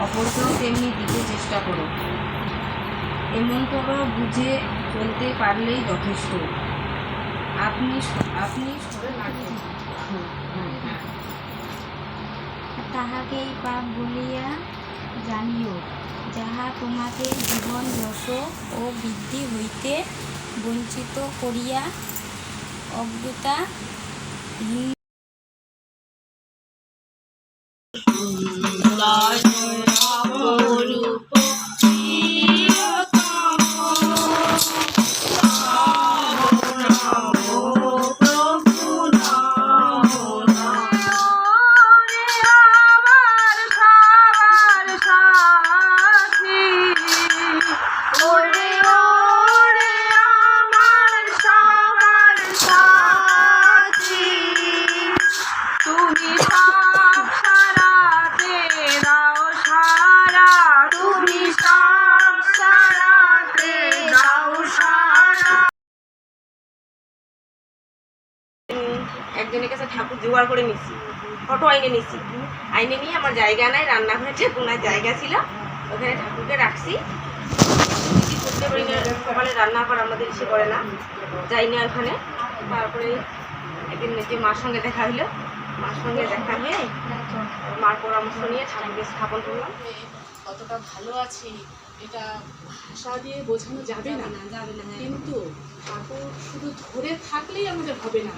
অপরকেও তেমনি দিতে চেষ্টা করো। এমন করো বুঝে চলতে পারলেই যথেষ্ট। আপনি সরে রাখেন, তাহাকেই পাপ বলিয়া জানিও, যাহা তোমাকে জীবন যশ ও বৃদ্ধি হইতে বঞ্চিত করিয়া অজ্ঞতা একজনের কাছে ঠাকুর জোগাড় করে নিছি, ফটো আইনে নিছি, আইনে নিয়ে আমার জায়গা নাই, রান্নাঘরে ঠাকুর জায়গা ছিল, ওখানে ঠাকুরকে রাখছি। করতে পারি না, সকালে রান্না করা আমাদের ইসে করে না, যাই না ওখানে। তারপরে একদিন যে মার সঙ্গে দেখা হইলো, মার সঙ্গে দেখা হয়ে মার পরামর্শ নিয়ে ঠাকুরকে স্থাপন করলাম। কতটা ভালো আছি এটা ভাষা দিয়ে বোঝানো যাবে না, কিন্তু ঠাকুর শুধু ধরে থাকলেই আমাদের হবে না।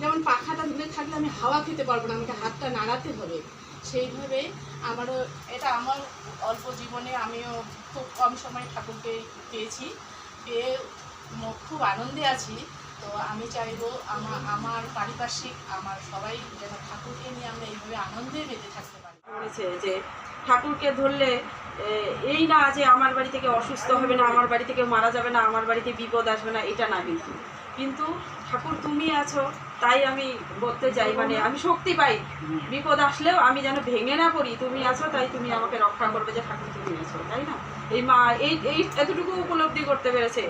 যেমন পাখাটা ধরে থাকলে আমি হাওয়া খেতে পারবো না, আমাকে হাতটা নাড়াতে হবে। সেইভাবে আমারও এটা আমার অল্প জীবনে আমিও খুব কম সময়ে ঠাকুরকে পেয়েছি, পেয়ে খুব আনন্দে আছি। তো আমি চাইবো আমার পারিপার্শ্বিক আমার সবাই যেন ঠাকুরকে নিয়ে আমরা এইভাবে আনন্দে বেঁধে থাকতে পারি। বলেছে যে ঠাকুরকে ধরলে এই না যে আমার বাড়ি থেকে অসুস্থ হবে না, আমার বাড়ি থেকে মারা যাবে না, আমার বাড়িতে বিপদ আসবে না, এটা না। কিন্তু ঠাকুর তুমি আছো, তাই আমি বলতে চাই, মানে আমি শক্তি পাই, বিপদ আসলেও আমি যেন ভেঙে না পড়ি। তুমি আছো তাই তুমি আমাকে রক্ষা করবে, যে ঠাকুর তুমি আছো, তাই না? এই মা এই এতটুকু উপলব্ধি করতে পেরেছে।